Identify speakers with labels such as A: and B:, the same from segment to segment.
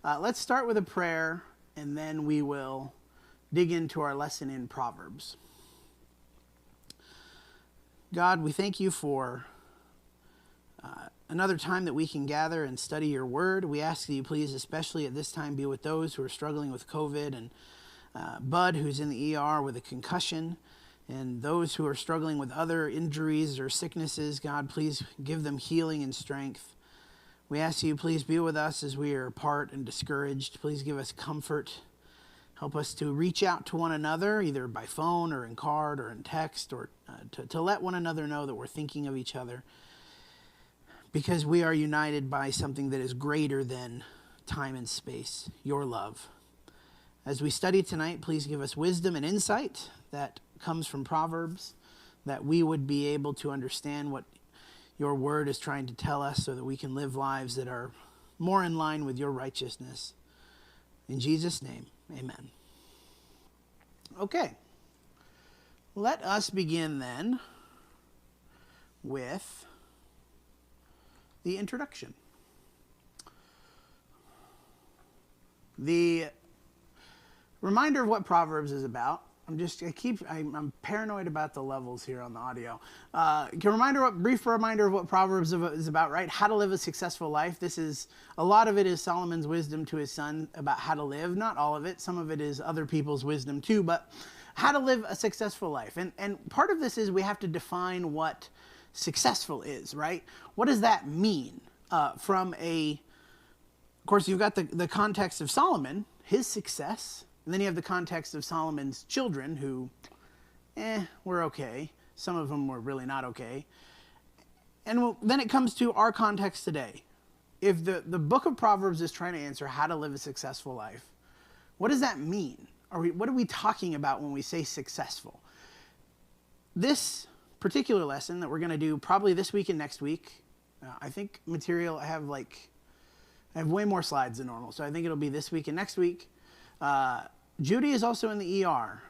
A: Let's start with a prayer, and then we will dig into our lesson in Proverbs. God, we thank you for another time that we can gather and study your word. We ask that you please, especially at this time, be with those who are struggling with COVID, and Bud, who's in the ER with a concussion, and those who are struggling with other injuries or sicknesses. God, please give them healing and strength. We ask you, please be with us as we are apart and discouraged. Please give us comfort. Help us to reach out to one another, either by phone or in card or in text, or to let one another know that we're thinking of each other, because we are united by something that is greater than time and space, your love. As we study tonight, please give us wisdom and insight that comes from Proverbs, that we would be able to understand what your word is trying to tell us, so that we can live lives that are more in line with your righteousness. In Jesus' name, amen. Okay. Let us begin then with the introduction. The reminder of what Proverbs is about. I'm paranoid about the levels here on the audio. Brief reminder of what Proverbs is about, right? How to live a successful life. A lot of it is Solomon's wisdom to his son about how to live. Not all of it. Some of it is other people's wisdom too, but how to live a successful life. And part of this is we have to define what successful is, right? What does that mean? Of course, you've got the context of Solomon, his success. And then you have the context of Solomon's children who, were okay. Some of them were really not okay. And then it comes to our context today. If the book of Proverbs is trying to answer how to live a successful life, what does that mean? What are we talking about when we say successful? This particular lesson that we're going to do probably this week and next week, I think I have way more slides than normal, so I think it'll be this week and next week. Judy is also in the ER,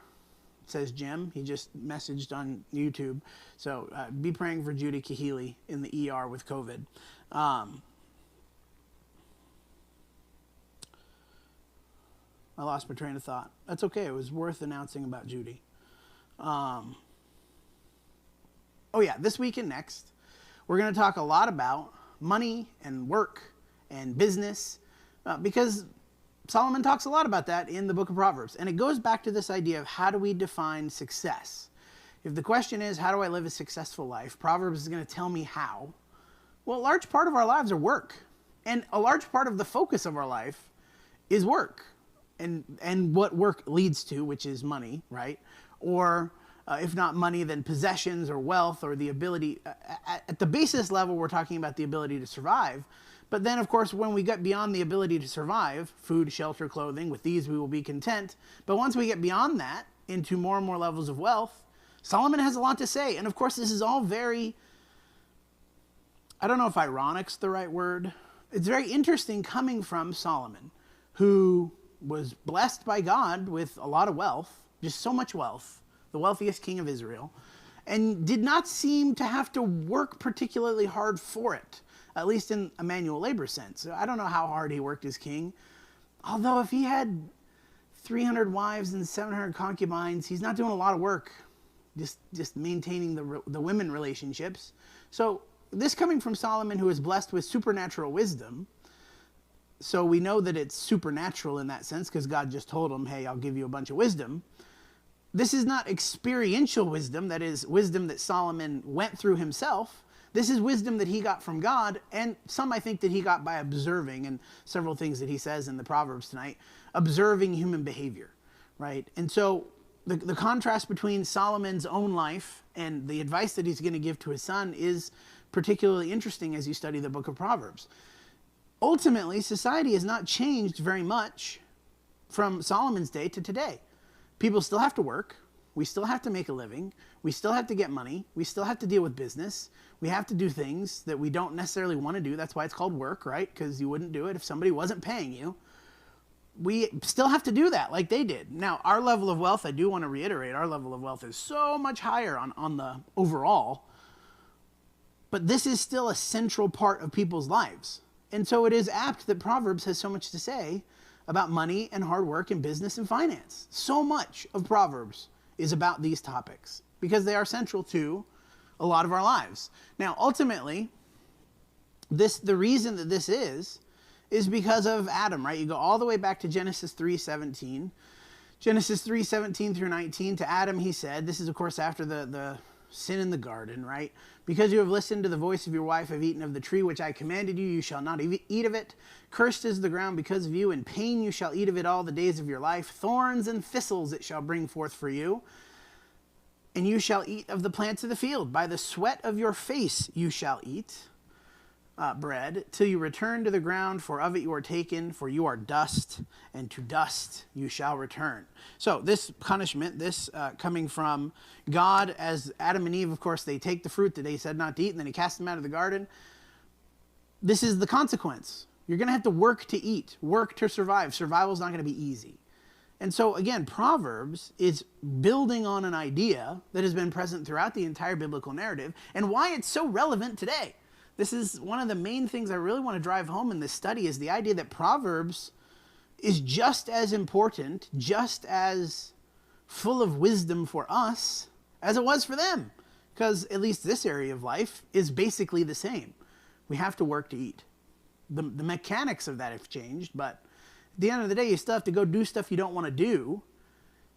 A: says Jim. He just messaged on YouTube. So be praying for Judy Kahili in the ER with COVID. I lost my train of thought. That's okay. It was worth announcing about Judy. This week and next, we're going to talk a lot about money and work and business, because Solomon talks a lot about that in the book of Proverbs. And it goes back to this idea of how do we define success? If the question is, how do I live a successful life? Proverbs is going to tell me how. Well, a large part of our lives are work. And a large part of the focus of our life is work. And what work leads to, which is money, right? Or if not money, then possessions or wealth, or the ability. At the basis level, we're talking about the ability to survive. But then, of course, when we get beyond the ability to survive, food, shelter, clothing, with these we will be content. But once we get beyond that, into more and more levels of wealth, Solomon has a lot to say. And of course, this is all very, I don't know if ironic's the right word. It's very interesting coming from Solomon, who was blessed by God with a lot of wealth, just so much wealth, the wealthiest king of Israel, and did not seem to have to work particularly hard for it. At least in a manual labor sense. I don't know how hard he worked as king. Although if he had 300 wives and 700 concubines, he's not doing a lot of work, just maintaining the women relationships. So this coming from Solomon, who is blessed with supernatural wisdom. So we know that it's supernatural in that sense, because God just told him, hey, I'll give you a bunch of wisdom. This is not experiential wisdom. That is wisdom that Solomon went through himself. This is wisdom that he got from God, and some I think that he got by observing, and several things that he says in the Proverbs tonight, observing human behavior, right? And so the contrast between Solomon's own life and the advice that he's going to give to his son is particularly interesting as you study the book of Proverbs. Ultimately, society has not changed very much from Solomon's day to today. People still have to work. We still have to make a living. We still have to get money. We still have to deal with business. We have to do things that we don't necessarily want to do. That's why it's called work, right? Because you wouldn't do it if somebody wasn't paying you. We still have to do that like they did. Now, our level of wealth, I do want to reiterate, our level of wealth is so much higher on the overall. But this is still a central part of people's lives. And so it is apt that Proverbs has so much to say about money and hard work and business and finance. So much of Proverbs is about these topics because they are central to a lot of our lives. Now, ultimately, the reason that this is because of Adam, right? You go all the way back to Genesis 3:17. Genesis 3:17 through 19, to Adam he said, this is of course after the sin in the garden, right? Because you have listened to the voice of your wife, have eaten of the tree which I commanded you, you shall not eat of it. Cursed is the ground because of you, in pain you shall eat of it all the days of your life. Thorns and thistles it shall bring forth for you. And you shall eat of the plants of the field. By the sweat of your face you shall eat bread, till you return to the ground, for of it you are taken, for you are dust, and to dust you shall return. So this punishment, this coming from God, as Adam and Eve, of course, they take the fruit that he said not to eat, and then he cast them out of the garden. This is the consequence. You're going to have to work to eat, work to survive. Survival is not going to be easy. And so, again, Proverbs is building on an idea that has been present throughout the entire biblical narrative, and why it's so relevant today. This is one of the main things I really want to drive home in this study, is the idea that Proverbs is just as important, just as full of wisdom for us as it was for them. Because at least this area of life is basically the same. We have to work to eat. The mechanics of that have changed, but at the end of the day, you still have to go do stuff you don't want to do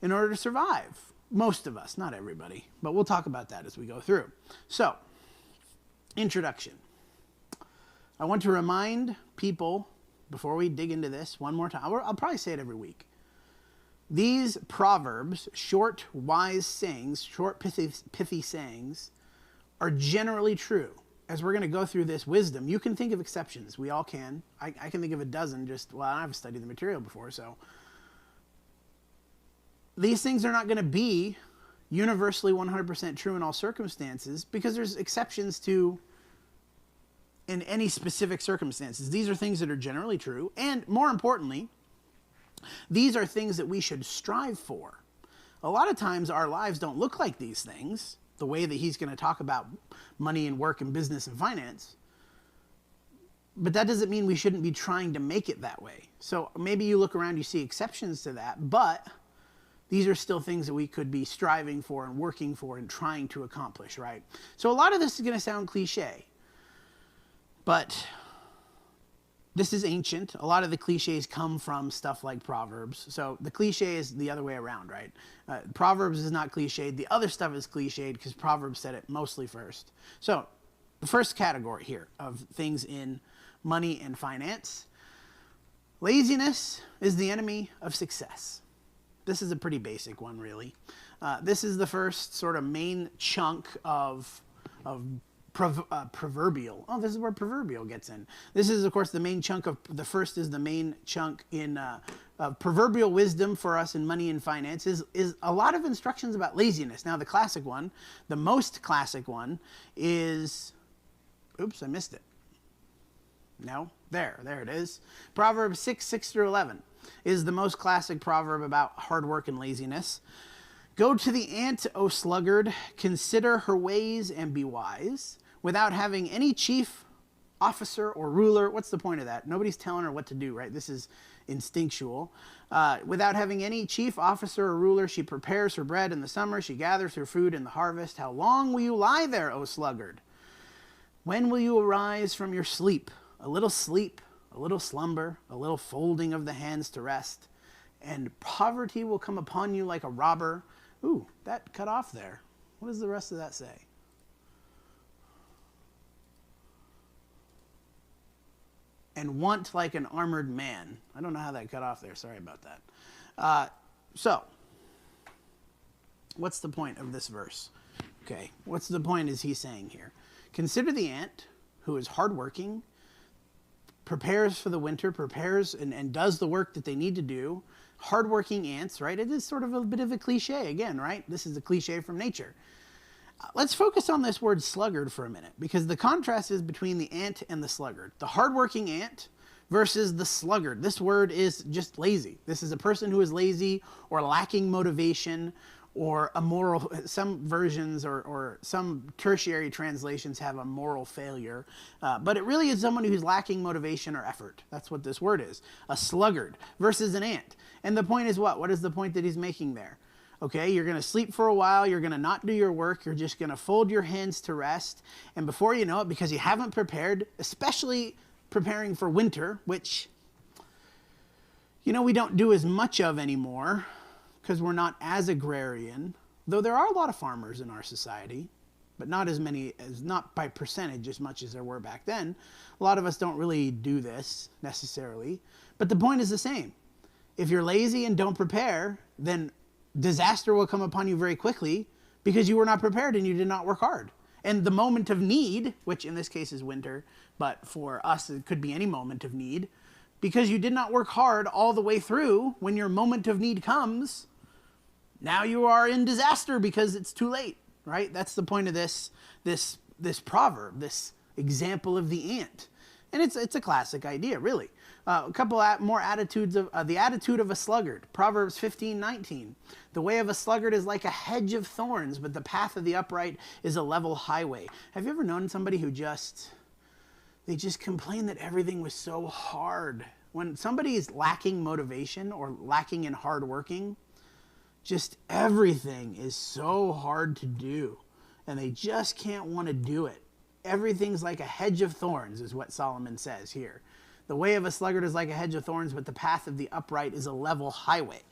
A: in order to survive. Most of us, not everybody, but we'll talk about that as we go through. So, introduction. I want to remind people, before we dig into this one more time, I'll probably say it every week. These proverbs, short, wise sayings, short, pithy sayings, are generally true. As we're going to go through this wisdom, you can think of exceptions. We all can. I can think of a dozen I haven't studied the material before, so. These things are not going to be universally 100% true in all circumstances, because there's exceptions to in any specific circumstances. These are things that are generally true, and more importantly, these are things that we should strive for. A lot of times our lives don't look like these things, the way that he's going to talk about money and work and business and finance, but that doesn't mean we shouldn't be trying to make it that way. So maybe you look around, you see exceptions to that, but these are still things that we could be striving for and working for and trying to accomplish, right? So a lot of this is going to sound cliche, but this is ancient. A lot of the cliches come from stuff like Proverbs. So the cliche is the other way around, right? Proverbs is not cliched. The other stuff is cliched because Proverbs said it mostly first. So the first category here of things in money and finance. Laziness is the enemy of success. This is a pretty basic one, really. This is the first sort of main chunk of proverbial. Oh, this is where proverbial gets in. This is, of course, the main chunk of, the first is the main chunk in proverbial wisdom for us in money and finance is a lot of instructions about laziness. Now, the classic one, the most classic one is, oops, I missed it. No, there it is. Proverbs 6 through 11 is the most classic proverb about hard work and laziness. Go to the ant, O sluggard, consider her ways and be wise. Without having any chief, officer, or ruler. What's the point of that? Nobody's telling her what to do, right? This is instinctual. Without having any chief, officer, or ruler, she prepares her bread in the summer. She gathers her food in the harvest. How long will you lie there, O sluggard? When will you arise from your sleep, a little slumber, a little folding of the hands to rest, and poverty will come upon you like a robber. Ooh, that cut off there. What does the rest of that say? And want like an armored man. I don't know how that cut off there. Sorry about that. So, what's the point of this verse? Okay, what's the point is he saying here? Consider the ant who is hardworking, prepares for the winter, prepares and does the work that they need to do. Hardworking ants, right? It is sort of a bit of a cliche again, right? This is a cliche from nature. Let's focus on this word sluggard for a minute, because the contrast is between the ant and the sluggard. The hardworking ant versus the sluggard. This word is just lazy. This is a person who is lazy or lacking motivation or a moral, some versions or some tertiary translations have a moral failure. But it really is someone who's lacking motivation or effort. That's what this word is. A sluggard versus an ant. And the point is what? What is the point that he's making there? Okay, you're going to sleep for a while. You're going to not do your work. You're just going to fold your hands to rest. And before you know it, because you haven't prepared, especially preparing for winter, which, we don't do as much of anymore because we're not as agrarian, though there are a lot of farmers in our society, but not as many, not by percentage as much as there were back then. A lot of us don't really do this necessarily, but the point is the same. If you're lazy and don't prepare, then disaster will come upon you very quickly because you were not prepared and you did not work hard. And the moment of need, which in this case is winter, but for us it could be any moment of need, because you did not work hard all the way through, when your moment of need comes, now you are in disaster because it's too late, right? That's the point of this proverb, this example of the ant. And it's a classic idea, really. A couple more attitudes of the attitude of a sluggard. Proverbs 15:19. The way of a sluggard is like a hedge of thorns, but the path of the upright is a level highway. Have you ever known somebody who they just complain that everything was so hard? When somebody is lacking motivation or lacking in hard working, just everything is so hard to do, and they just can't want to do it. Everything's like a hedge of thorns, is what Solomon says here. The way of a sluggard is like a hedge of thorns, but the path of the upright is a level highway.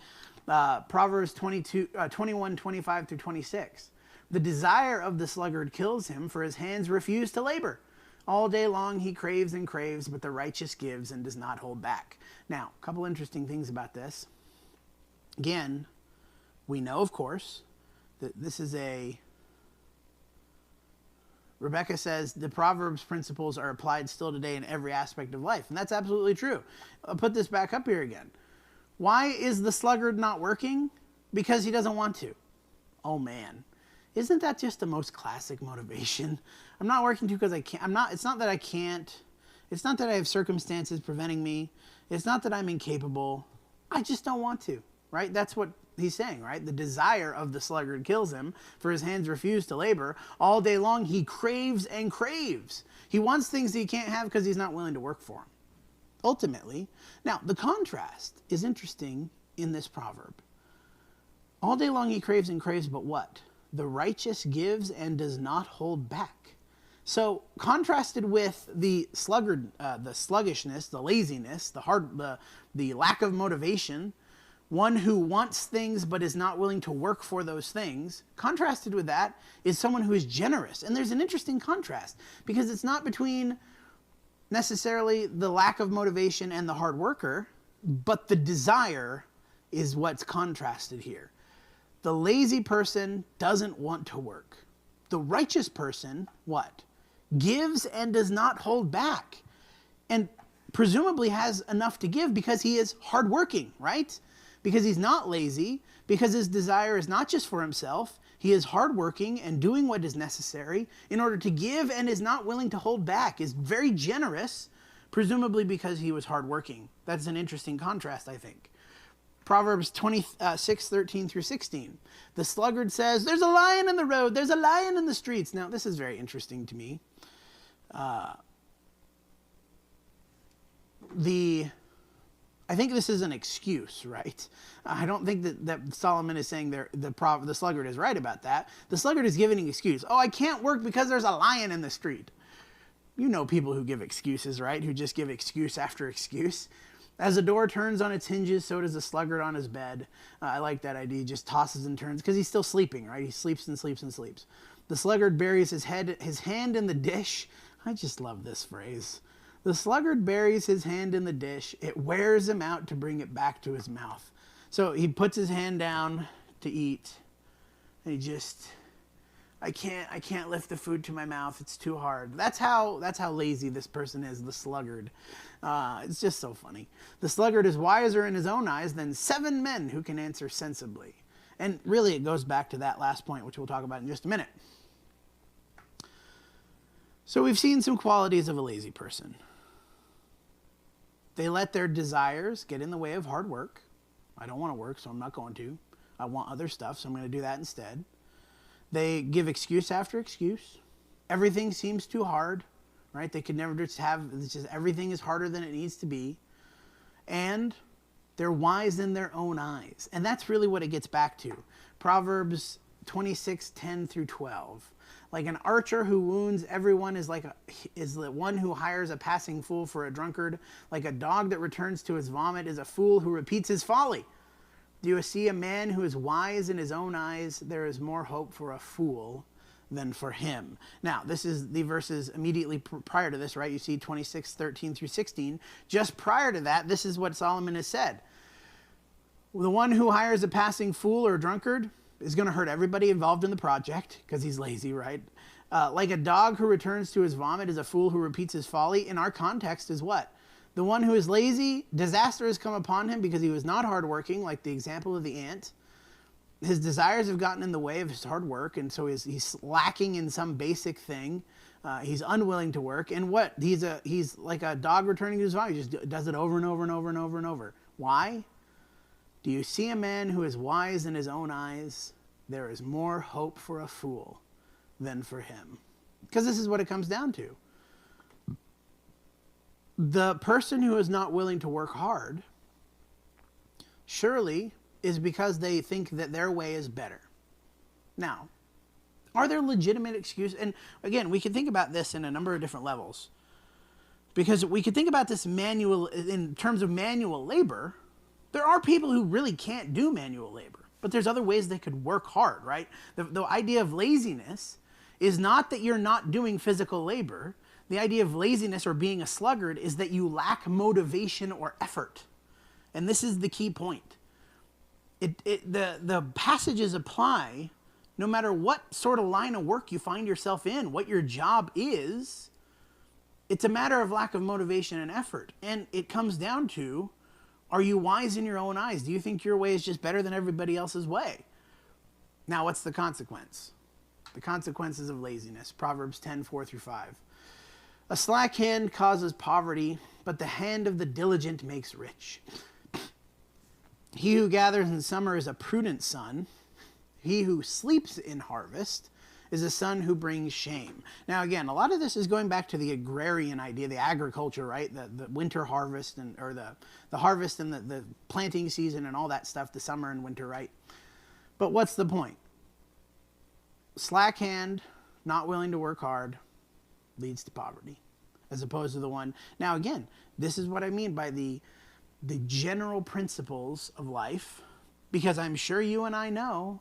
A: Proverbs 21:25 through 26. The desire of the sluggard kills him, for his hands refuse to labor. All day long he craves and craves, but the righteous gives and does not hold back. Now, a couple interesting things about this. Again, we know, of course, that this is Rebecca says the Proverbs principles are applied still today in every aspect of life. And that's absolutely true. I'll put this back up here again. Why is the sluggard not working? Because he doesn't want to. Oh man. Isn't that just the most classic motivation? I'm not working because I can't. It's not that I can't. It's not that I have circumstances preventing me. It's not that I'm incapable. I just don't want to, right? That's what he's saying, right? The desire of the sluggard kills him, for his hands refuse to labor. All day long he craves and craves. He wants things that he can't have because he's not willing to work for them. Ultimately, now the contrast is interesting in this proverb. All day long he craves and craves, but what? The righteous gives and does not hold back. So contrasted with the sluggard, the sluggishness, the laziness, the lack of motivation, one who wants things but is not willing to work for those things, contrasted with that is someone who is generous. And there's an interesting contrast because it's not between necessarily the lack of motivation and the hard worker, but the desire is what's contrasted here. The lazy person doesn't want to work. The righteous person, what? Gives and does not hold back. And presumably has enough to give because he is hardworking, right? Because he's not lazy, because his desire is not just for himself. He is hardworking and doing what is necessary in order to give and is not willing to hold back, is very generous, presumably because he was hardworking. That's an interesting contrast, I think. Proverbs 26:13 through 16. The sluggard says, there's a lion in the road, there's a lion in the streets. Now, this is very interesting to me. I think this is an excuse, right? I don't think that Solomon is saying the sluggard is right about that. The sluggard is giving an excuse. Oh, I can't work because there's a lion in the street. You know people who give excuses, right? Who just give excuse after excuse. As a door turns on its hinges, so does a sluggard on his bed. I like that idea. He just tosses and turns because he's still sleeping, right? He sleeps and sleeps and sleeps. The sluggard buries his hand in the dish. I just love this phrase. The sluggard buries his hand in the dish. It wears him out to bring it back to his mouth. So he puts his hand down to eat, and I can't lift the food to my mouth. It's too hard. That's how lazy this person is, the sluggard. It's just so funny. The sluggard is wiser in his own eyes than 7 men who can answer sensibly. And really it goes back to that last point, which we'll talk about in just a minute. So we've seen some qualities of a lazy person. They let their desires get in the way of hard work. I don't want to work, so I'm not going to. I want other stuff, so I'm going to do that instead. They give excuse after excuse. Everything seems too hard, right? They could never just it's just everything is harder than it needs to be. And they're wise in their own eyes. And that's really what it gets back to. Proverbs 26:10 through 12. Like an archer who wounds everyone is the one who hires a passing fool for a drunkard. Like a dog that returns to his vomit is a fool who repeats his folly. Do you see a man who is wise in his own eyes? There is more hope for a fool than for him. Now, this is the verses immediately prior to this, right? You see 26:13 through 16. Just prior to that, this is what Solomon has said. The one who hires a passing fool or a drunkard is going to hurt everybody involved in the project because he's lazy, right? Like a dog who returns to his vomit is a fool who repeats his folly. In our context is what? The one who is lazy, disaster has come upon him because he was not hardworking, like the example of the ant. His desires have gotten in the way of his hard work, and so he's lacking in some basic thing. He's unwilling to work. And what? He's like a dog returning to his vomit. He just does it over and over and over and over and over. Why? Do you see a man who is wise in his own eyes? There is more hope for a fool than for him. Because this is what it comes down to. The person who is not willing to work hard surely is because they think that their way is better. Now, are there legitimate excuses? And again, we can think about this in a number of different levels. Because we could think about this in terms of manual labor. There are people who really can't do manual labor, but there's other ways they could work hard, right? The idea of laziness is not that you're not doing physical labor. The idea of laziness or being a sluggard is that you lack motivation or effort. And this is the key point. The passages apply no matter what sort of line of work you find yourself in, what your job is. It's a matter of lack of motivation and effort. And it comes down to, are you wise in your own eyes? Do you think your way is just better than everybody else's way? Now, what's the consequence? The consequences of laziness. Proverbs 10:4 through 5. A slack hand causes poverty, but the hand of the diligent makes rich. He who gathers in summer is a prudent son. He who sleeps in harvest is a son who brings shame. Now, again, a lot of this is going back to the agrarian idea, the agriculture, right? The winter harvest or the harvest and the planting season and all that stuff, the summer and winter, right? But what's the point? Slack hand, not willing to work hard, leads to poverty, as opposed to the one. Now, again, this is what I mean by the general principles of life, because I'm sure you and I know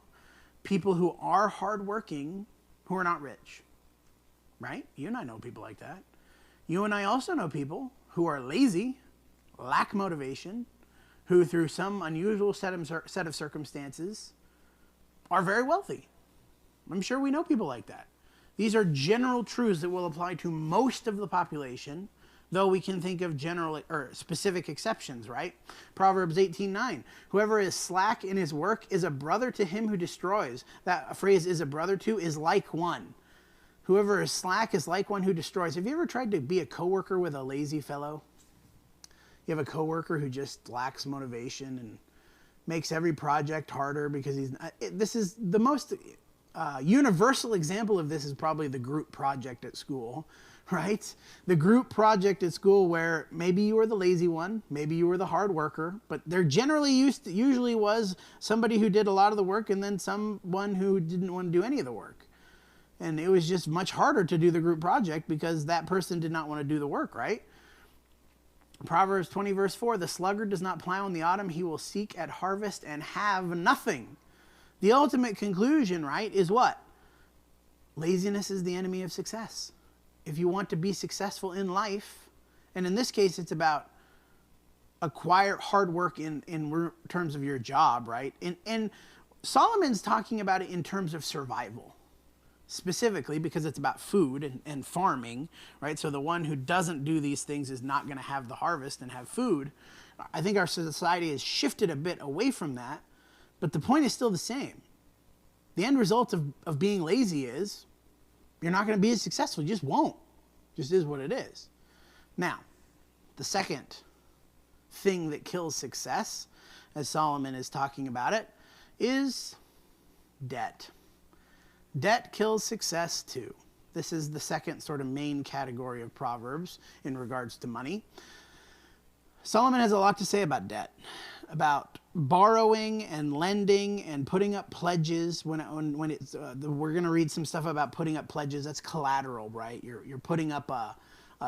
A: people who are hardworking who are not rich, right? You and I know people like that. You and I also know people who are lazy, lack motivation, who through some unusual set of circumstances are very wealthy. I'm sure we know people like that. These are general truths that will apply to most of the population, though we can think of general or specific exceptions, right? Proverbs 18:9. Whoever is slack in his work is a brother to him who destroys. That phrase, is a brother to, is like one. Whoever is slack is like one who destroys. Have you ever tried to be a coworker with a lazy fellow? You have a coworker who just lacks motivation and makes every project harder because this is the most universal example of this is probably the group project at school, right? The group project at school where maybe you were the lazy one, maybe you were the hard worker, but there usually was somebody who did a lot of the work and then someone who didn't want to do any of the work. And it was just much harder to do the group project because that person did not want to do the work, right? Proverbs 20 verse 4, the sluggard does not plow in the autumn, he will seek at harvest and have nothing. The ultimate conclusion, right, is what? Laziness is the enemy of success. If you want to be successful in life, and in this case it's about hard work in terms of your job, right? And Solomon's talking about it in terms of survival, specifically because it's about food and farming, right? So the one who doesn't do these things is not going to have the harvest and have food. I think our society has shifted a bit away from that, but the point is still the same. The end result of being lazy is you're not going to be as successful. You just won't. Just is what it is. Now, the second thing that kills success, as Solomon is talking about it, is debt. Debt kills success too. This is the second sort of main category of Proverbs in regards to money. Solomon has a lot to say about debt, about borrowing and lending and putting up pledges. When it's we're going to read some stuff about putting up pledges. That's collateral, right? You're putting up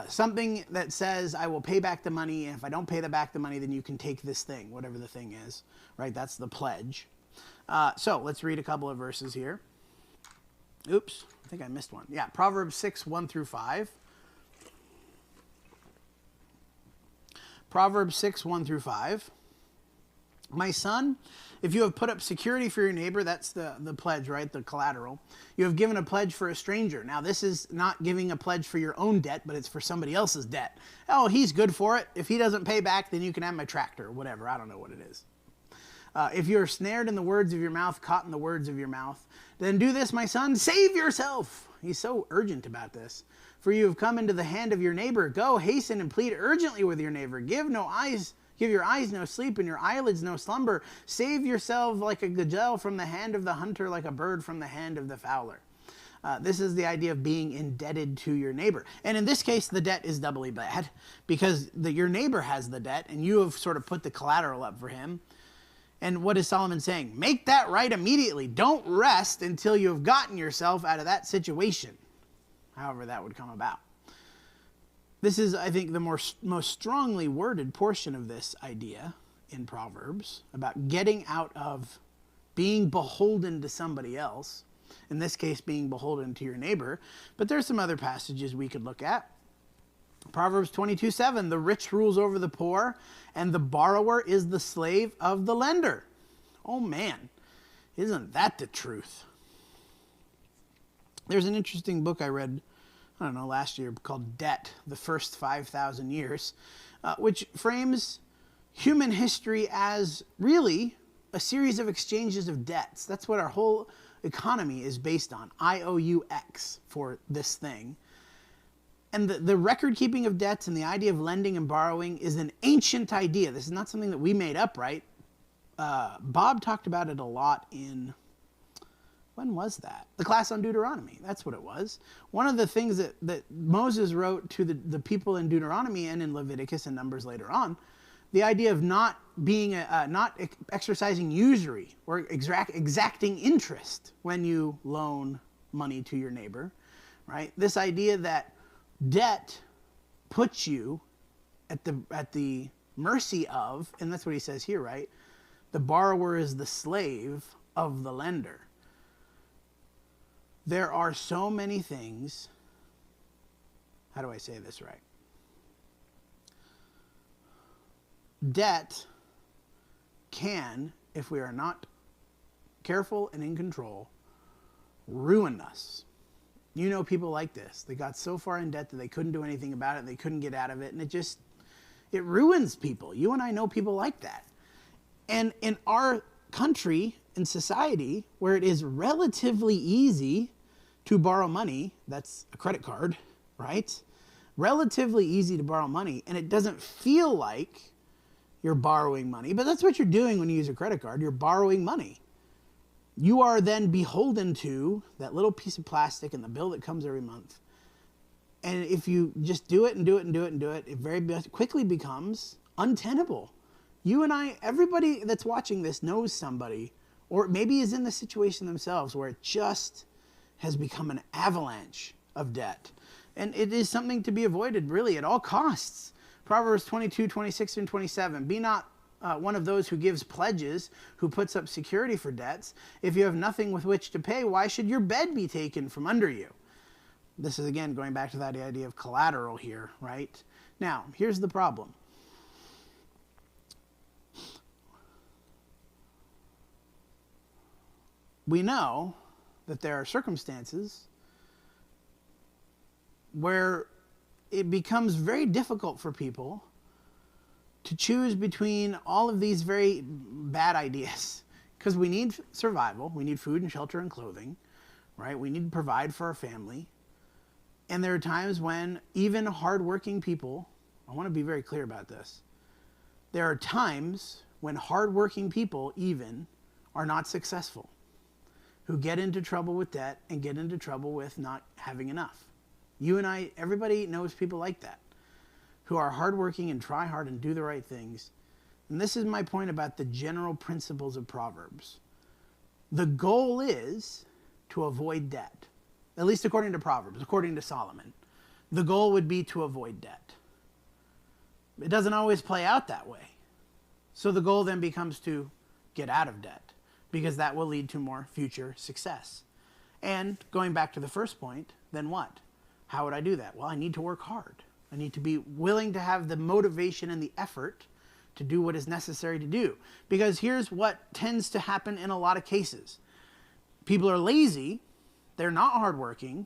A: something that says, I will pay back the money, and if I don't pay back the money, then you can take this thing, whatever the thing is, right? That's the pledge. So let's read a couple of verses here. Oops, I think I missed one. Yeah, Proverbs 6, 1 through 5. Proverbs 6, 1 through 5. My son, if you have put up security for your neighbor, that's the pledge, right? The collateral. You have given a pledge for a stranger. Now, this is not giving a pledge for your own debt, but it's for somebody else's debt. Oh, he's good for it. If he doesn't pay back, then you can have my tractor or whatever. I don't know what it is. If you are snared in the words of your mouth, caught in the words of your mouth, then do this, my son, save yourself. He's so urgent about this. For you have come into the hand of your neighbor. Go, hasten and plead urgently with your neighbor. Give your eyes no sleep and your eyelids no slumber. Save yourself like a gazelle from the hand of the hunter, like a bird from the hand of the fowler. This is the idea of being indebted to your neighbor. And in this case, the debt is doubly bad because your neighbor has the debt and you have sort of put the collateral up for him. And what is Solomon saying? Make that right immediately. Don't rest until you have gotten yourself out of that situation, however that would come about. This is, I think, the most strongly worded portion of this idea in Proverbs about getting out of being beholden to somebody else, in this case being beholden to your neighbor. But there's some other passages we could look at. Proverbs 22:7, the rich rules over the poor, and the borrower is the slave of the lender. Oh man, isn't that the truth? There's an interesting book I read, I don't know, last year called Debt, the First 5,000 Years, which frames human history as really a series of exchanges of debts. That's what our whole economy is based on, IOUX for this thing. And the record keeping of debts and the idea of lending and borrowing is an ancient idea. This is not something that we made up, right? Bob talked about it a lot in, when was that? The class on Deuteronomy. That's what it was. One of the things that Moses wrote to the people in Deuteronomy and in Leviticus and Numbers later on, the idea of not exercising usury or exacting interest when you loan money to your neighbor, right? This idea that debt puts you at the mercy of, and that's what he says here, right? The borrower is the slave of the lender. There are so many things, how do I say this right? Debt can, if we are not careful and in control, ruin us. You know people like this. They got so far in debt that they couldn't do anything about it. They couldn't get out of it. And it ruins people. You and I know people like that. And in our country and society, where it is relatively easy to borrow money, that's a credit card, right? Relatively easy to borrow money. And it doesn't feel like you're borrowing money. But that's what you're doing when you use a credit card. You're borrowing money. You are then beholden to that little piece of plastic and the bill that comes every month. And if you just do it and do it and do it and do it, it very quickly becomes untenable. You and I, everybody that's watching this knows somebody, or maybe is in the situation themselves where it just has become an avalanche of debt. And it is something to be avoided really at all costs. Proverbs 22, 26, and 27. Be not one of those who gives pledges, who puts up security for debts. If you have nothing with which to pay, why should your bed be taken from under you? This is again going back to that idea of collateral here, right? Now, here's the problem. We know that there are circumstances where it becomes very difficult for people to choose between all of these very bad ideas, because we need survival, we need food and shelter and clothing, right? We need to provide for our family. And there are times when even hardworking people, I want to be very clear about this, there are times when hardworking people even are not successful, who get into trouble with debt and get into trouble with not having enough. You and I, everybody knows people like that, who are hardworking and try hard and do the right things. And this is my point about the general principles of Proverbs. The goal is to avoid debt, at least according to Proverbs, according to Solomon. The goal would be to avoid debt. It doesn't always play out that way. So the goal then becomes to get out of debt, because that will lead to more future success. And going back to the first point, then what? How would I do that? Well, I need to work hard. I need to be willing to have the motivation and the effort to do what is necessary to do. Because here's what tends to happen in a lot of cases. People are lazy, they're not hardworking,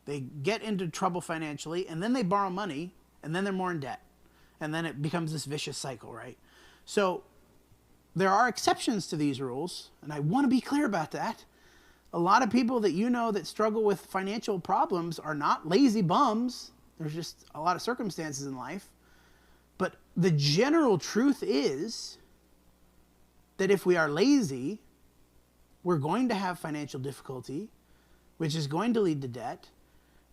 A: they get into trouble financially, and then they borrow money, and then they're more in debt. And then it becomes this vicious cycle, right? So there are exceptions to these rules, and I want to be clear about that. A lot of people that you know that struggle with financial problems are not lazy bums. There's just a lot of circumstances in life. But the general truth is that if we are lazy, we're going to have financial difficulty, which is going to lead to debt,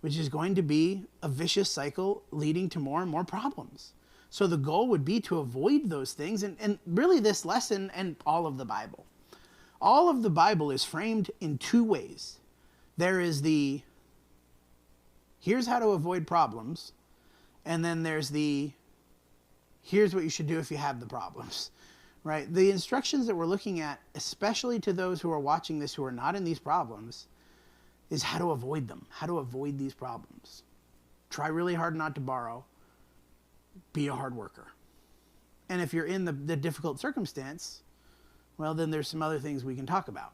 A: which is going to be a vicious cycle leading to more and more problems. So the goal would be to avoid those things. And really this lesson and all of the Bible is framed in two ways. There is the, here's how to avoid problems. And then there's the, here's what you should do if you have the problems, right? The instructions that we're looking at, especially to those who are watching this who are not in these problems, is how to avoid them, how to avoid these problems. Try really hard not to borrow. Be a hard worker. And if you're in the difficult circumstance, well, then there's some other things we can talk about.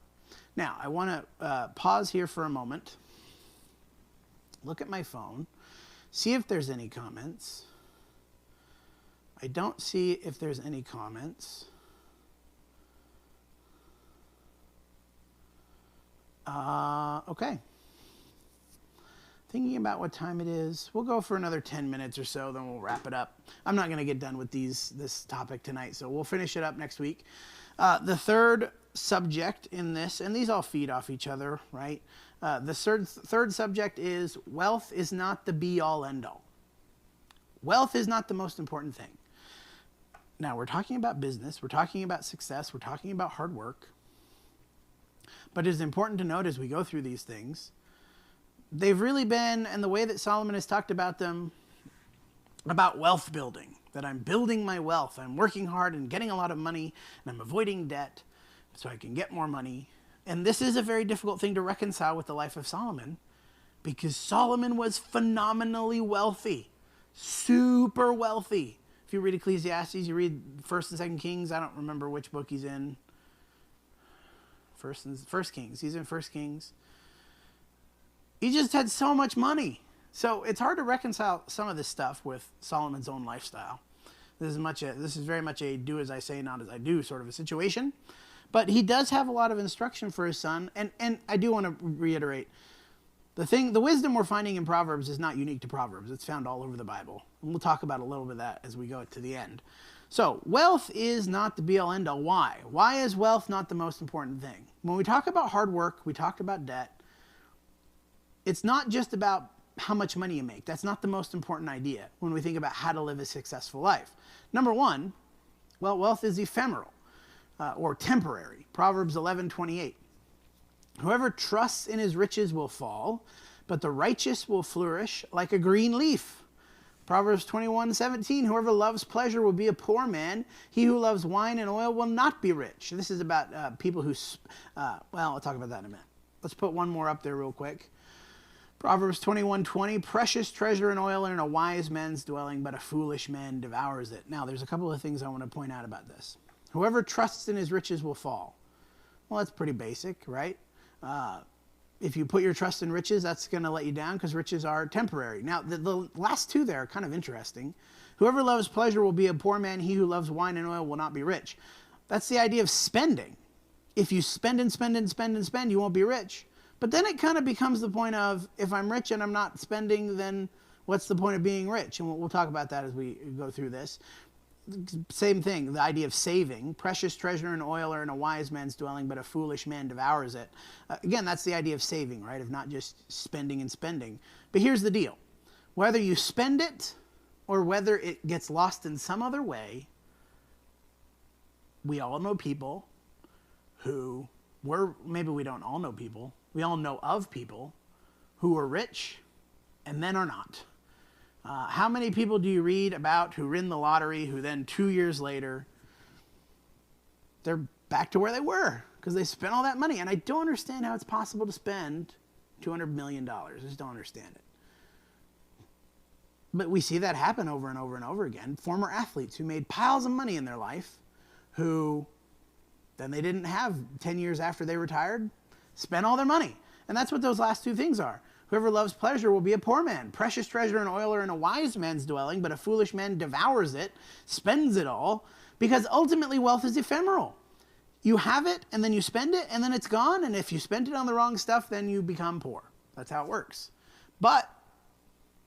A: Now, I want to pause here for a moment, look at my phone, see if there's any comments. I don't see if there's any comments. Okay. Thinking about what time it is. We'll go for another 10 minutes or so, then we'll wrap it up. I'm not going to get done with this topic tonight, so we'll finish it up next week. The third subject in this, and these all feed off each other, right? The third subject is wealth is not the be-all, end-all. Wealth is not the most important thing. Now, we're talking about business, we're talking about success, we're talking about hard work. But it is important to note as we go through these things, they've really been, and the way that Solomon has talked about them, about wealth building, that I'm building my wealth, I'm working hard and getting a lot of money, and I'm avoiding debt so I can get more money. And this is a very difficult thing to reconcile with the life of Solomon, because Solomon was phenomenally wealthy, super wealthy. If you read Ecclesiastes, you read 1st and 2nd Kings, I don't remember which book he's in. First Kings, he's in 1st Kings. He just had so much money. So it's hard to reconcile some of this stuff with Solomon's own lifestyle. This is very much a do as I say, not as I do sort of a situation. But he does have a lot of instruction for his son. And I do want to reiterate, the wisdom we're finding in Proverbs is not unique to Proverbs. It's found all over the Bible. And we'll talk about a little bit of that as we go to the end. So wealth is not the be-all, end-all. Why? Why is wealth not the most important thing? When we talk about hard work, we talked about debt. It's not just about how much money you make. That's not the most important idea when we think about how to live a successful life. Number one, well, wealth is ephemeral or temporary. Proverbs 11:28. Whoever trusts in his riches will fall, but the righteous will flourish like a green leaf. Proverbs 21:17. Whoever loves pleasure will be a poor man. He who loves wine and oil will not be rich. This is about people who, well, I'll talk about that in a minute. Let's put one more up there real quick. Proverbs 21:20, precious treasure and oil are in a wise man's dwelling, but a foolish man devours it. Now, there's a couple of things I want to point out about this. Whoever trusts in his riches will fall. Well, that's pretty basic, right? If you put your trust in riches, that's going to let you down because riches are temporary. Now, the last two there are kind of interesting. Whoever loves pleasure will be a poor man. He who loves wine and oil will not be rich. That's the idea of spending. If you spend and spend and spend and spend, you won't be rich. But then it kind of becomes the point of, if I'm rich and I'm not spending, then what's the point of being rich? And we'll talk about that as we go through this. same thing, the idea of saving. Precious treasure and oil are in a wise man's dwelling, but a foolish man devours it. Again, that's the idea of saving, right? Of not just spending and spending. But here's the deal. Whether you spend it or whether it gets lost in some other way, we all know people who were, maybe we don't all know people, we all know of people who are rich and then are not. How many people do you read about who win the lottery, who then 2 years later, they're back to where they were because they spent all that money? And I don't understand how it's possible to spend $200 million. I just don't understand it. But we see that happen over and over and over again. Former athletes who made piles of money in their life, who then they didn't have 10 years after they retired, spent all their money. And that's what those last two things are. Whoever loves pleasure will be a poor man. Precious treasure and oil are in a wise man's dwelling, but a foolish man devours it, spends it all, because ultimately wealth is ephemeral. You have it, and then you spend it, and then it's gone, and if you spend it on the wrong stuff, then you become poor. That's how it works. But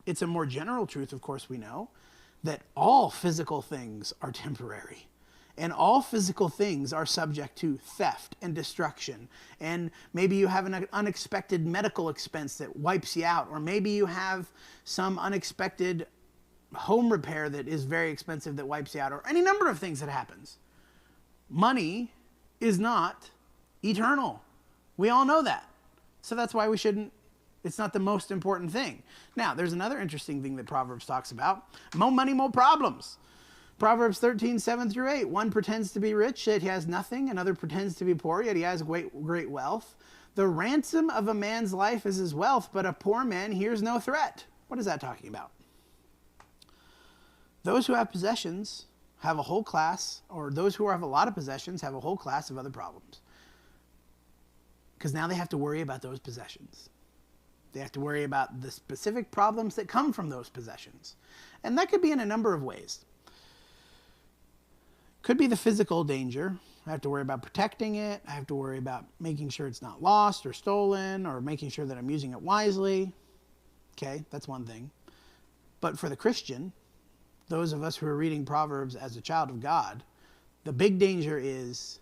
A: it's a more general truth, of course, we know, that all physical things are temporary. And all physical things are subject to theft and destruction. And maybe you have an unexpected medical expense that wipes you out. Or maybe you have some unexpected home repair that is very expensive that wipes you out. Or any number of things that happens. Money is not eternal. We all know that. So that's why we shouldn't, it's not the most important thing. Now, there's another interesting thing that Proverbs talks about. More money, more problems. Proverbs 13, 7 through 8. One pretends to be rich, yet he has nothing. Another pretends to be poor, yet he has great wealth. The ransom of a man's life is his wealth, but a poor man hears no threat. What is that talking about? Those who have possessions have a whole class, or those who have a lot of possessions have a whole class of other problems. Because now they have to worry about those possessions. They have to worry about the specific problems that come from those possessions. And that could be in a number of ways. Could be the physical danger. I have to worry about protecting it. I have to worry about making sure it's not lost or stolen, or making sure that I'm using it wisely. Okay, that's one thing. But for the Christian, those of us who are reading Proverbs as a child of God, the big danger is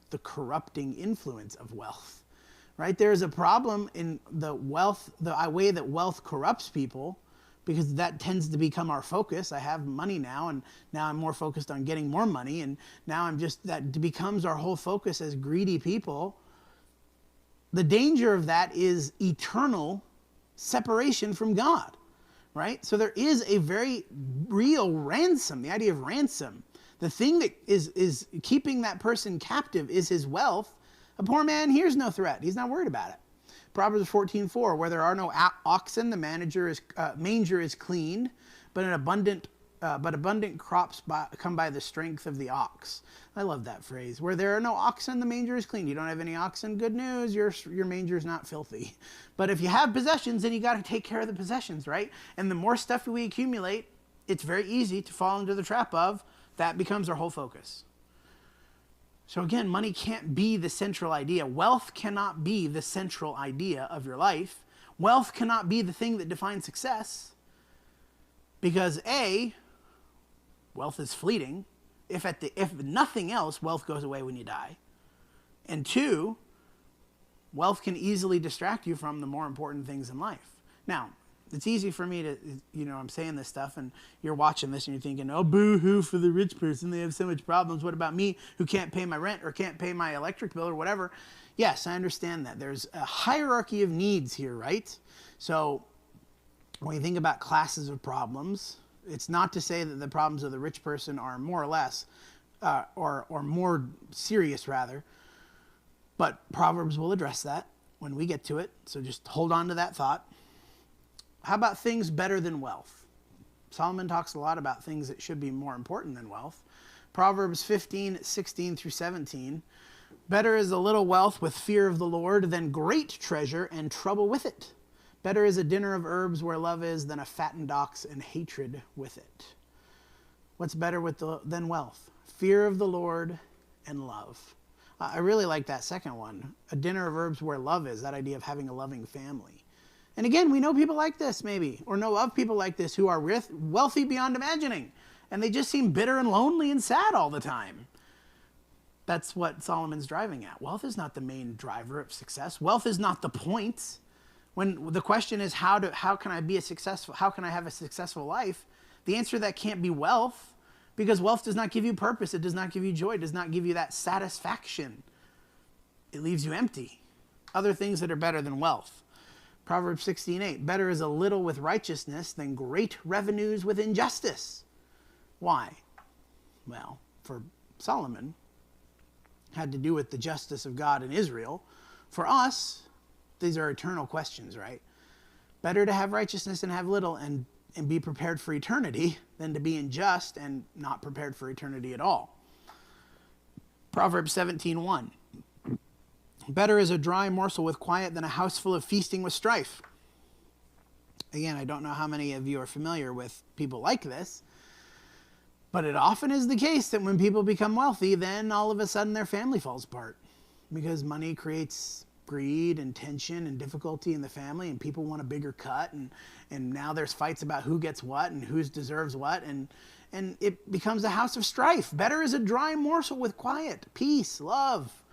A: the corrupting influence of wealth. Right? There is a problem in the way that wealth corrupts people, because that tends to become our focus. I have money now, and now I'm more focused on getting more money, and now that becomes our whole focus as greedy people. The danger of that is eternal separation from God, right? So there is a very real ransom, the idea of ransom. The thing that is keeping that person captive is his wealth. A poor man hears no threat. He's not worried about it. Proverbs 14:4, where there are no oxen, the manger is clean, but abundant crops come by the strength of the ox. I love that phrase. Where there are no oxen, the manger is clean. You don't have any oxen, good news, your manger is not filthy. But if you have possessions, then you got to take care of the possessions, right? And the more stuff we accumulate, it's very easy to fall into the trap of that becomes our whole focus. So again, money can't be the central idea. Wealth cannot be the central idea of your life. Wealth cannot be the thing that defines success. Because A, wealth is fleeting. If nothing else, wealth goes away when you die. And two, wealth can easily distract you from the more important things in life. Now, it's easy for me to, I'm saying this stuff and you're watching this and you're thinking, oh, boo-hoo for the rich person. They have so much problems. What about me who can't pay my rent or can't pay my electric bill or whatever? Yes, I understand that. There's a hierarchy of needs here, right? So when you think about classes of problems, it's not to say that the problems of the rich person are more or less, or more serious rather, but Proverbs will address that when we get to it. So just hold on to that thought. How about things better than wealth? Solomon talks a lot about things that should be more important than wealth. Proverbs 15, 16 through 17. Better is a little wealth with fear of the Lord than great treasure and trouble with it. Better is a dinner of herbs where love is than a fattened ox and hatred with it. What's better than wealth? Fear of the Lord and love. I really like that second one. A dinner of herbs where love is, that idea of having a loving family. And again, we know people like this maybe, or know of people like this who are wealthy beyond imagining. and they just seem bitter and lonely and sad all the time. That's what Solomon's driving at. Wealth is not the main driver of success. Wealth is not the point. When the question is how can I have a successful life? The answer to that can't be wealth, because wealth does not give you purpose. It does not give you joy. It does not give you that satisfaction. It leaves you empty. Other things that are better than wealth. Proverbs 16:8, better is a little with righteousness than great revenues with injustice. Why? Well, for Solomon, had to do with the justice of God in Israel. For us, these are eternal questions, right? Better to have righteousness and have little and be prepared for eternity than to be unjust and not prepared for eternity at all. Proverbs 17:1. Better is a dry morsel with quiet than a house full of feasting with strife. Again, I don't know how many of you are familiar with people like this, but it often is the case that when people become wealthy, then all of a sudden their family falls apart, because money creates greed and tension and difficulty in the family, and people want a bigger cut, and now there's fights about who gets what and who deserves what, and it becomes a house of strife. Better is a dry morsel with quiet, peace, love,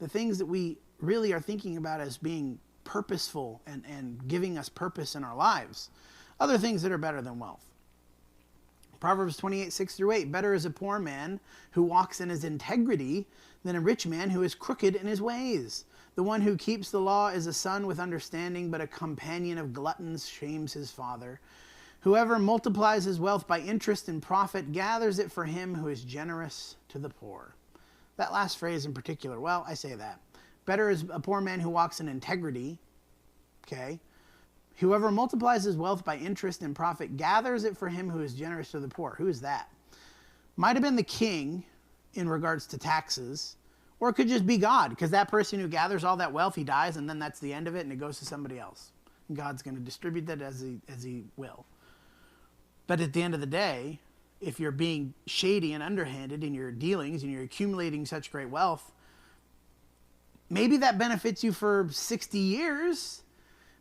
A: the things that we really are thinking about as being purposeful and giving us purpose in our lives. Other things that are better than wealth. Proverbs 28:6-8, better is a poor man who walks in his integrity than a rich man who is crooked in his ways. The one who keeps the law is a son with understanding, but a companion of gluttons shames his father. Whoever multiplies his wealth by interest and profit gathers it for him who is generous to the poor. That last phrase in particular, well, I say that. Better is a poor man who walks in integrity, okay? Whoever multiplies his wealth by interest and profit gathers it for him who is generous to the poor. Who is that? Might have been the king in regards to taxes, or it could just be God, because that person who gathers all that wealth, he dies, and then that's the end of it, and it goes to somebody else. And God's going to distribute that as he will. But at the end of the day, if you're being shady and underhanded in your dealings and you're accumulating such great wealth, maybe that benefits you for 60 years,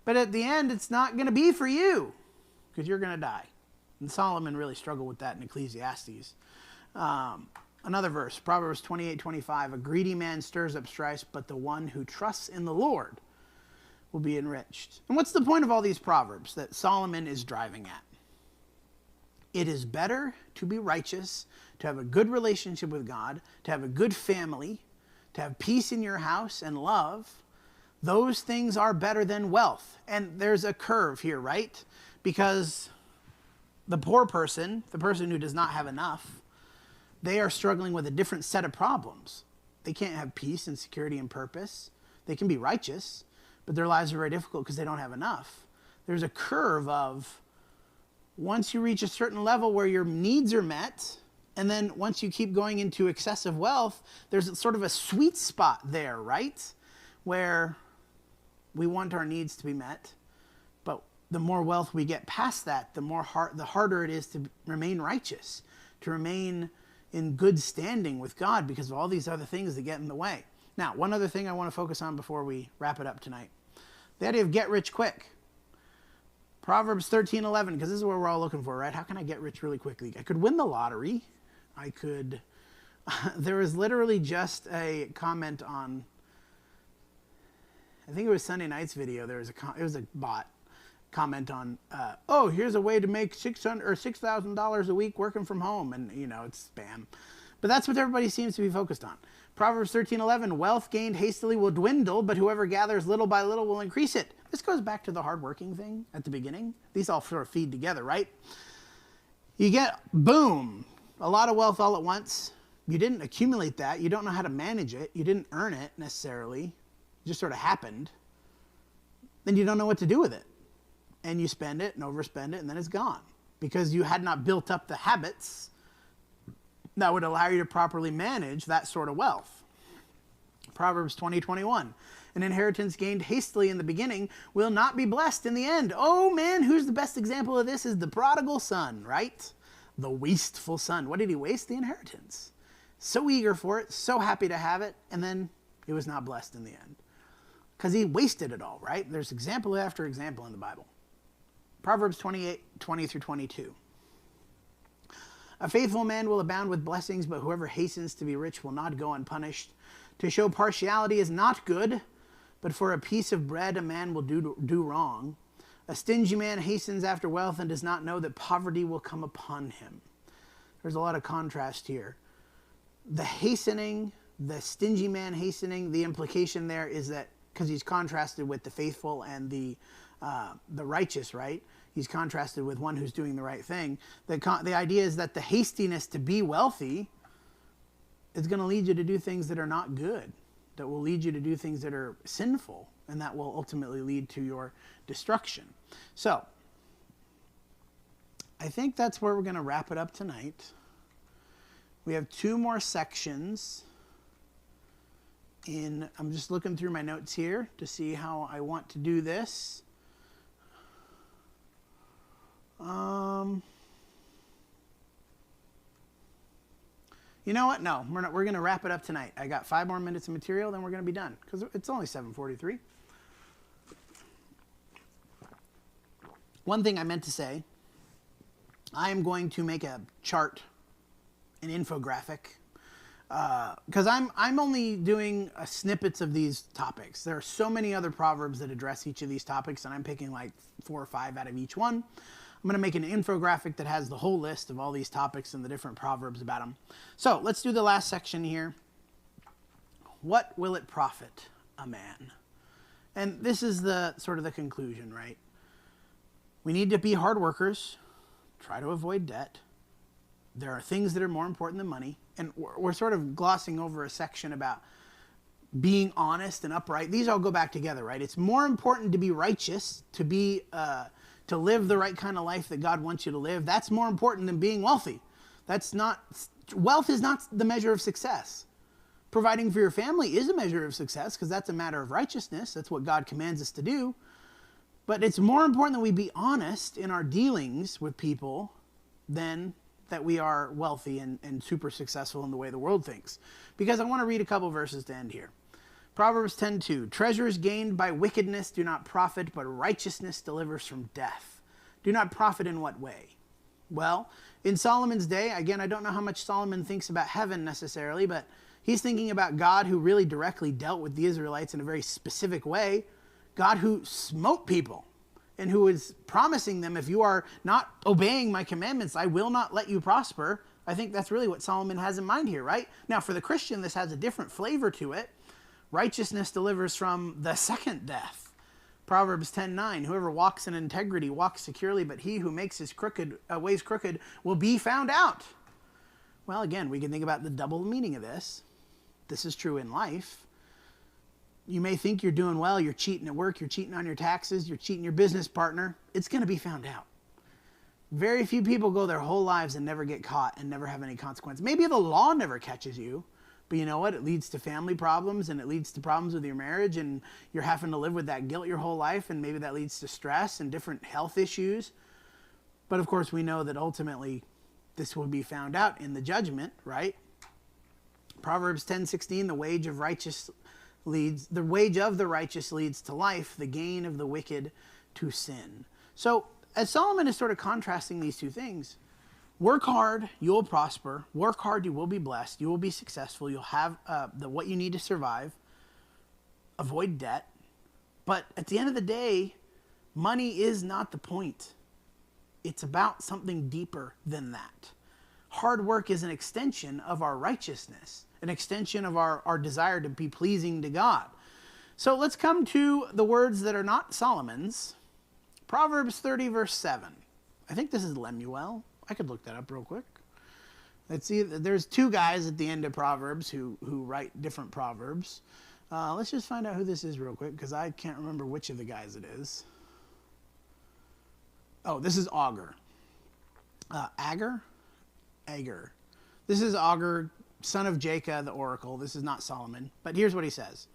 A: but at the end, it's not going to be for you, because you're going to die. And Solomon really struggled with that in Ecclesiastes. Another verse, Proverbs 28:25, a greedy man stirs up strife, but the one who trusts in the Lord will be enriched. And what's the point of all these proverbs that Solomon is driving at? It is better to be righteous, to have a good relationship with God, to have a good family, to have peace in your house and love. Those things are better than wealth. And there's a curve here, right? Because the poor person, the person who does not have enough, they are struggling with a different set of problems. They can't have peace and security and purpose. They can be righteous, but their lives are very difficult because they don't have enough. There's a curve of once you reach a certain level where your needs are met, and then once you keep going into excessive wealth, there's sort of a sweet spot there, right? Where we want our needs to be met, but the more wealth we get past that, the harder it is to remain righteous, to remain in good standing with God because of all these other things that get in the way. Now, one other thing I want to focus on before we wrap it up tonight. The idea of get rich quick. Proverbs 13:11, because this is what we're all looking for, right? How can I get rich really quickly? I could win the lottery. I could... There was literally just a comment on... I think it was Sunday night's video. It was a bot comment on, oh, here's a way to make $6,000 a week working from home. And, it's spam. But that's what everybody seems to be focused on. Proverbs 13:11, wealth gained hastily will dwindle, but whoever gathers little by little will increase it. This goes back to the hardworking thing at the beginning. These all sort of feed together, right? You get, boom, a lot of wealth all at once. You didn't accumulate that. You don't know how to manage it. You didn't earn it necessarily. It just sort of happened. Then you don't know what to do with it. And you spend it and overspend it, and then it's gone. Because you had not built up the habits that would allow you to properly manage that sort of wealth. Proverbs 20:21. An inheritance gained hastily in the beginning will not be blessed in the end. Oh man, who's the best example of this is the prodigal son, right? The wasteful son. What did he waste? The inheritance. So eager for it, so happy to have it, and then it was not blessed in the end. Because he wasted it all, right? There's example after example in the Bible. Proverbs 28:20-22. A faithful man will abound with blessings, but whoever hastens to be rich will not go unpunished. To show partiality is not good, but for a piece of bread a man will do wrong. A stingy man hastens after wealth and does not know that poverty will come upon him. There's a lot of contrast here. The hastening, the stingy man hastening, the implication there is that because he's contrasted with the faithful and the righteous, right? He's contrasted with one who's doing the right thing. The idea is that the hastiness to be wealthy is going to lead you to do things that are not good, that will lead you to do things that are sinful, and that will ultimately lead to your destruction. So, I think that's where we're going to wrap it up tonight. We have 2 more sections. I'm just looking through my notes here to see how I want to do this. You know what? No, we're going to wrap it up tonight. I got 5 more minutes of material, then we're going to be done because it's only 7:43. One thing I meant to say, I am going to make a chart, an infographic, because I'm only doing snippets of these topics. There are so many other proverbs that address each of these topics, and I'm picking like 4 or 5 out of each one. I'm going to make an infographic that has the whole list of all these topics and the different proverbs about them. So let's do the last section here. What will it profit a man? And this is the sort of the conclusion, right? We need to be hard workers, try to avoid debt. There are things that are more important than money. And we're sort of glossing over a section about being honest and upright. These all go back together, right? It's more important to be righteous, to be to live the right kind of life that God wants you to live. That's more important than being wealthy. Wealth is not the measure of success. Providing for your family is a measure of success because that's a matter of righteousness. That's what God commands us to do. But it's more important that we be honest in our dealings with people than that we are wealthy and super successful in the way the world thinks. Because I want to read a couple verses to end here. Proverbs 10:2, treasures gained by wickedness do not profit, but righteousness delivers from death. Do not profit in what way? Well, in Solomon's day, again, I don't know how much Solomon thinks about heaven necessarily, but he's thinking about God who really directly dealt with the Israelites in a very specific way. God who smote people and who is promising them, if you are not obeying my commandments, I will not let you prosper. I think that's really what Solomon has in mind here, right? Now, for the Christian, this has a different flavor to it. Righteousness delivers from the second death. Proverbs 10:9, whoever walks in integrity walks securely, but he who makes his ways crooked will be found out. Well, again, we can think about the double meaning of this. This is true in life. You may think you're doing well, you're cheating at work, you're cheating on your taxes, you're cheating your business partner. It's going to be found out. Very few people go their whole lives and never get caught and never have any consequence. Maybe the law never catches you, but you know what? It leads to family problems and it leads to problems with your marriage and you're having to live with that guilt your whole life and maybe that leads to stress and different health issues. But of course we know that ultimately this will be found out in the judgment, right? Proverbs 10:16, the wage of the righteous leads to life, the gain of the wicked to sin. So as Solomon is sort of contrasting these two things, work hard, you will prosper. Work hard, you will be blessed. You will be successful. You'll have what you need to survive. Avoid debt. But at the end of the day, money is not the point. It's about something deeper than that. Hard work is an extension of our righteousness, an extension of our desire to be pleasing to God. So let's come to the words that are not Solomon's. Proverbs 30, verse 7. I think this is Lemuel. I could look that up real quick. Let's see. There's 2 guys at the end of Proverbs who write different proverbs. Let's just find out who this is real quick because I can't remember which of the guys it is. Oh, this is Augur. Agur. This is Augur, son of Jacob, the oracle. This is not Solomon. But here's what he says.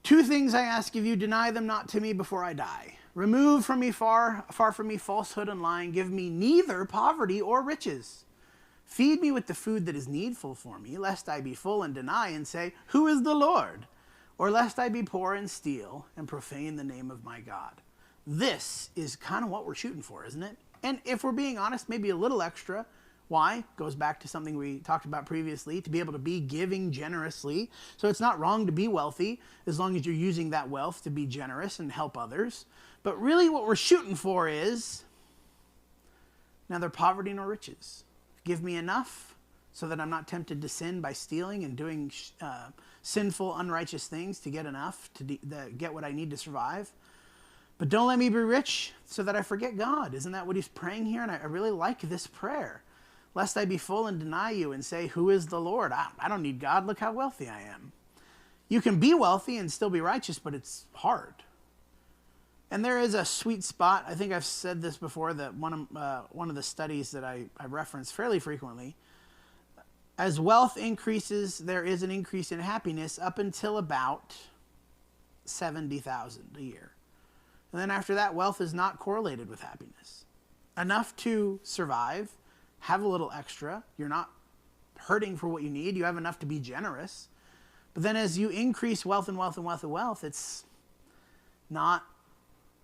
A: 2 things I ask of you, deny them not to me before I die. Remove from me far from me falsehood and lying. Give me neither poverty or riches. Feed me with the food that is needful for me, lest I be full and deny and say, who is the Lord? Or lest I be poor and steal and profane the name of my God. This is kind of what we're shooting for, isn't it? And if we're being honest, maybe a little extra. Why? Goes back to something we talked about previously, to be able to be giving generously. So it's not wrong to be wealthy as long as you're using that wealth to be generous and help others. But really what we're shooting for is neither poverty nor riches. Give me enough so that I'm not tempted to sin by stealing and doing sinful, unrighteous things to get enough, to get what I need to survive. But don't let me be rich so that I forget God. Isn't that what he's praying here? And I really like this prayer. Lest I be full and deny you and say, who is the Lord? I don't need God. Look how wealthy I am. You can be wealthy and still be righteous, but it's hard. And there is a sweet spot. I think I've said this before, that one of the studies that I reference fairly frequently. As wealth increases, there is an increase in happiness up until about $70,000 a year. And then after that, wealth is not correlated with happiness. Enough to survive, have a little extra. You're not hurting for what you need. You have enough to be generous. But then as you increase wealth and wealth and wealth and wealth, it's not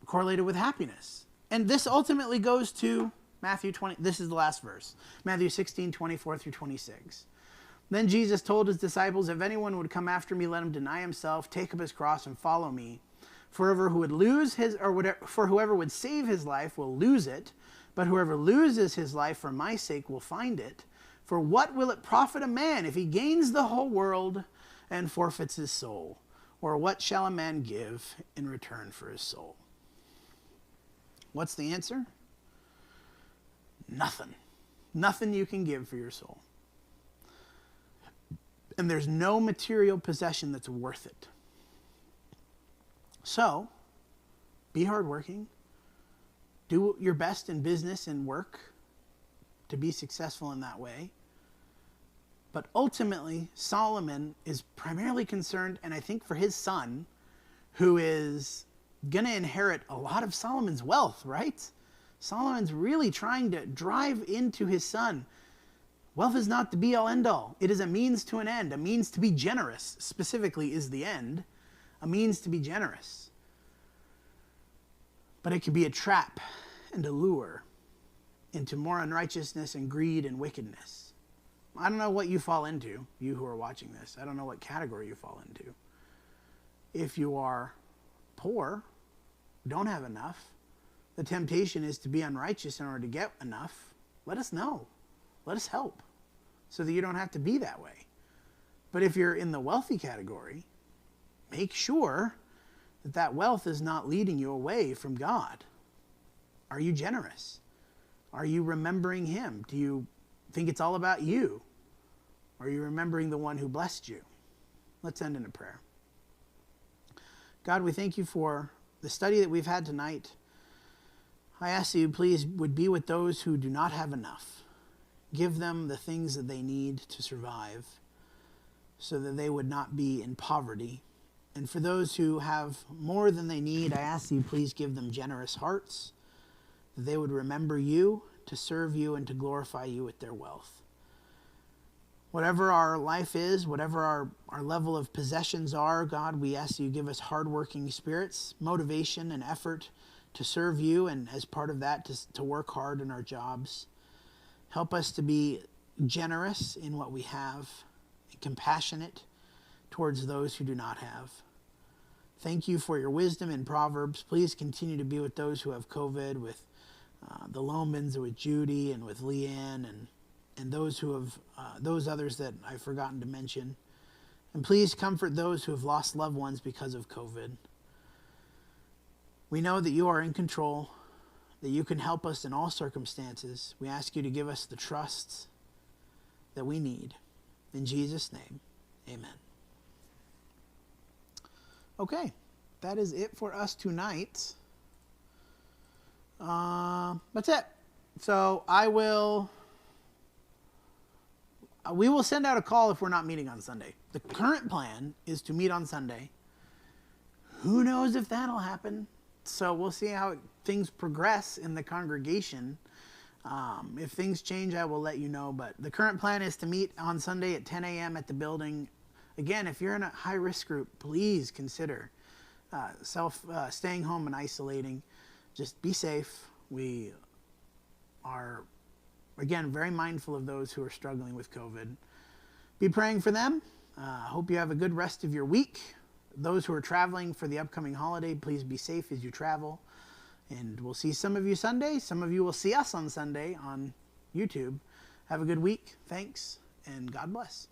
A: correlated with happiness. And this ultimately goes to Matthew 20. This is the last verse. Matthew 16:24 through 26. Then Jesus told his disciples, if anyone would come after me, let him deny himself, take up his cross, and follow me. For whoever would save his life will lose it, but whoever loses his life for my sake will find it. For what will it profit a man if he gains the whole world and forfeits his soul? Or what shall a man give in return for his soul? What's the answer? Nothing. Nothing you can give for your soul. And there's no material possession that's worth it. So, be hardworking. Do your best in business and work to be successful in that way. But ultimately, Solomon is primarily concerned, and I think for his son, who is going to inherit a lot of Solomon's wealth, right? Solomon's really trying to drive into his son. Wealth is not the be-all, end-all. It is a means to an end. A means to be generous, specifically, is the end. A means to be generous. But it can be a trap and a lure into more unrighteousness and greed and wickedness. I don't know what you fall into, you who are watching this. I don't know what category you fall into. If you are poor, don't have enough, the temptation is to be unrighteous in order to get enough. Let us know. Let us help so that you don't have to be that way. But if you're in the wealthy category, make sure that that wealth is not leading you away from God. Are you generous? Are you remembering him? Do you think it's all about you? Are you remembering the one who blessed you? Let's end in a prayer. God, we thank you for the study that we've had tonight. I ask that you please would be with those who do not have enough. Give them the things that they need to survive so that they would not be in poverty. And for those who have more than they need, I ask that you please give them generous hearts, that they would remember you, to serve you, and to glorify you with their wealth. Whatever our life is, whatever our level of possessions are, God, we ask you give us hardworking spirits, motivation and effort to serve you, and as part of that, to work hard in our jobs. Help us to be generous in what we have, and compassionate towards those who do not have. Thank you for your wisdom in Proverbs. Please continue to be with those who have COVID, with the Lomans, with Judy, and with Leanne, and those who have those others that I've forgotten to mention. And please comfort those who have lost loved ones because of COVID. We know that you are in control, that you can help us in all circumstances. We ask you to give us the trust that we need. In Jesus' name, amen. Okay, that is it for us tonight. That's it. So we will send out a call if we're not meeting on Sunday. The current plan is to meet on Sunday. Who knows if that'll happen? So we'll see how things progress in the congregation. If things change, I will let you know. But the current plan is to meet on Sunday at 10 a.m. at the building. Again, if you're in a high-risk group, please consider staying home and isolating. Just be safe. We are again, very mindful of those who are struggling with COVID. Be praying for them. Hope you have a good rest of your week. Those who are traveling for the upcoming holiday, please be safe as you travel. And we'll see some of you Sunday. Some of you will see us on Sunday on YouTube. Have a good week. Thanks, and God bless.